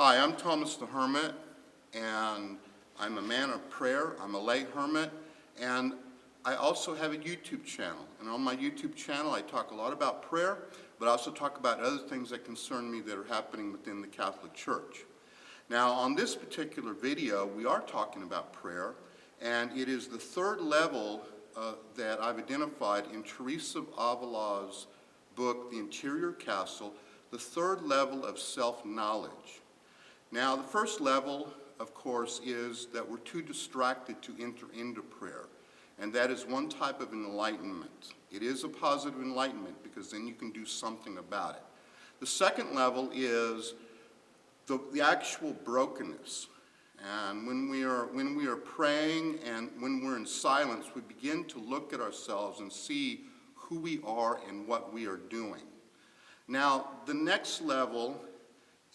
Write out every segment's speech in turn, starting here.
Hi, I'm Thomas the Hermit, and I'm a man of prayer. I'm a lay hermit, and I also have a YouTube channel. And on my YouTube channel, I talk a lot about prayer, but I also talk about other things that concern me that are happening within the Catholic Church. Now, on this particular video, we are talking about prayer, and it is the third level that I've identified in Teresa of Avila's book, The Interior Castle, the third level of self-knowledge. Now, the first level, of course, is that we're too distracted to enter into prayer. And that is one type of enlightenment. It is a positive enlightenment because then you can do something about it. The second level is the actual brokenness. And when we are praying and when we're in silence, we begin to look at ourselves and see who we are and what we are doing. Now, the next level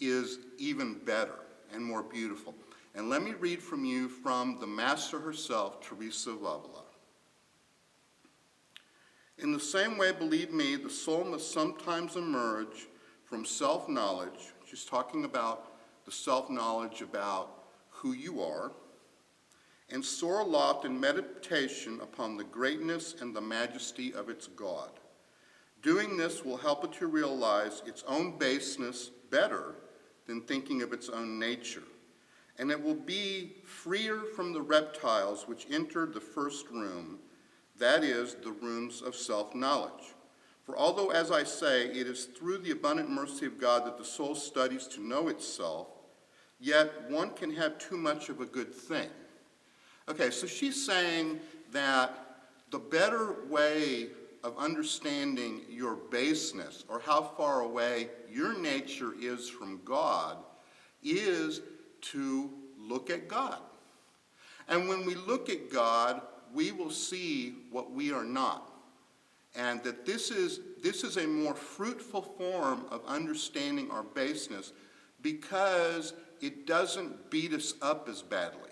is even better and more beautiful. And let me read from you from the Master herself, Teresa of Avila. In the same way, believe me, the soul must sometimes emerge from self-knowledge. She's talking about the self-knowledge about who you are, and soar aloft in meditation upon the greatness and the majesty of its God. Doing this will help it to realize its own baseness better than thinking of its own nature, and it will be freer from the reptiles which entered the first room, that is, the rooms of self-knowledge. For although, as I say, it is through the abundant mercy of God that the soul studies to know itself, yet one can have too much of a good thing. Okay, so she's saying that the better way of understanding your baseness, or how far away your nature is from God, is to look at God. And when we look at God, we will see what we are not. And that this is a more fruitful form of understanding our baseness because it doesn't beat us up as badly.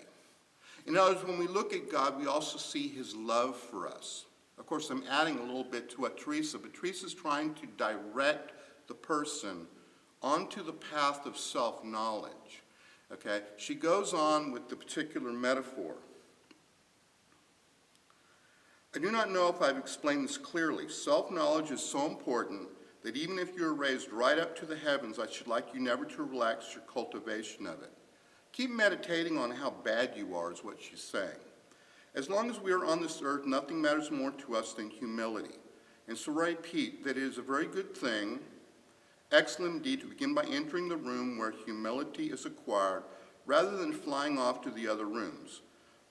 In other words, when we look at God, we also see his love for us. Of course, I'm adding a little bit to what but Teresa's trying to direct the person onto the path of self-knowledge. Okay? She goes on with the particular metaphor. I do not know if I've explained this clearly. Self-knowledge is so important that even if you're raised right up to the heavens, I should like you never to relax your cultivation of it. Keep meditating on how bad you are, is what she's saying. As long as we are on this earth, nothing matters more to us than humility. And so I repeat that it is a very good thing, excellent indeed, to begin by entering the room where humility is acquired, rather than flying off to the other rooms.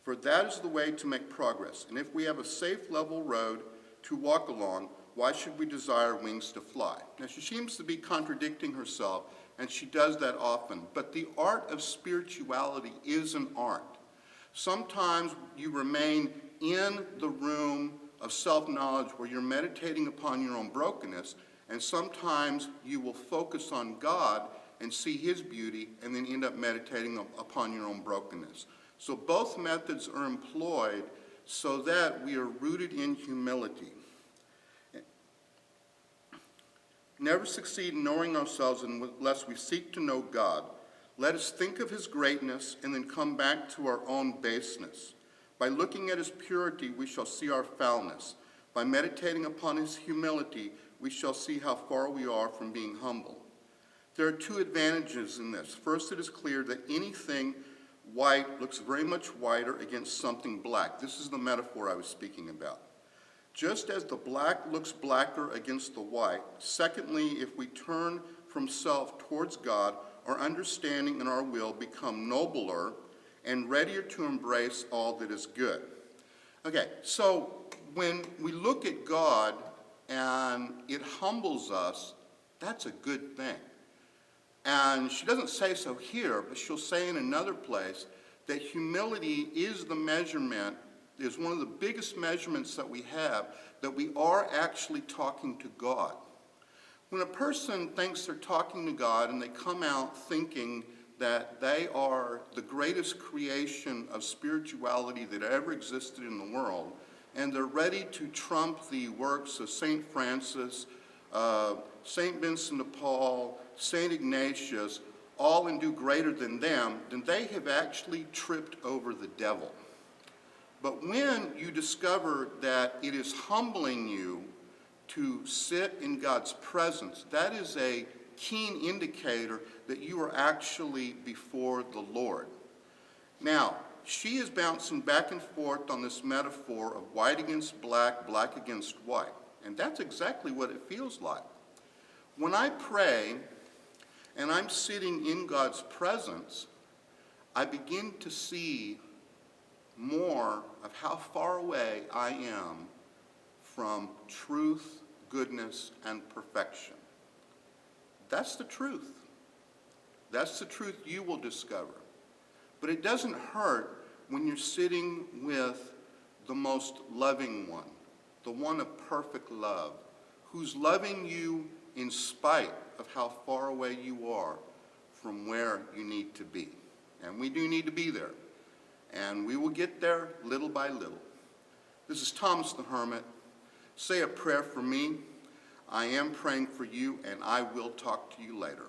For that is the way to make progress. And if we have a safe, level road to walk along, why should we desire wings to fly? Now, she seems to be contradicting herself, and she does that often. But the art of spirituality is an art. Sometimes you remain in the room of self-knowledge where you're meditating upon your own brokenness, and sometimes you will focus on God and see his beauty and then end up meditating upon your own brokenness. So both methods are employed so that we are rooted in humility. Never succeed in knowing ourselves unless we seek to know God. Let us think of his greatness and then come back to our own baseness. By looking at his purity, we shall see our foulness. By meditating upon his humility, we shall see how far we are from being humble. There are two advantages in this. First, it is clear that anything white looks very much whiter against something black. This is the metaphor I was speaking about. Just as the black looks blacker against the white, secondly, if we turn from self towards God, our understanding and our will become nobler and readier to embrace all that is good. Okay, so when we look at God and it humbles us, that's a good thing. And she doesn't say so here, but she'll say in another place that humility is the measurement, is one of the biggest measurements that we have, that we are actually talking to God. When a person thinks they're talking to God and they come out thinking that they are the greatest creation of spirituality that ever existed in the world, and they're ready to trump the works of St. Francis, St. Vincent de Paul, St. Ignatius, all and do greater than them, then they have actually tripped over the devil. But when you discover that it is humbling you to sit in God's presence, that is a keen indicator that you are actually before the Lord. Now, she is bouncing back and forth on this metaphor of white against black, black against white. And that's exactly what it feels like. When I pray and I'm sitting in God's presence, I begin to see more of how far away I am from truth, goodness, and perfection. That's the truth. That's the truth you will discover. But it doesn't hurt when you're sitting with the most loving one, the one of perfect love, who's loving you in spite of how far away you are from where you need to be. And we do need to be there. And we will get there little by little. This is Thomas the Hermit. Say a prayer for me. I am praying for you, and I will talk to you later.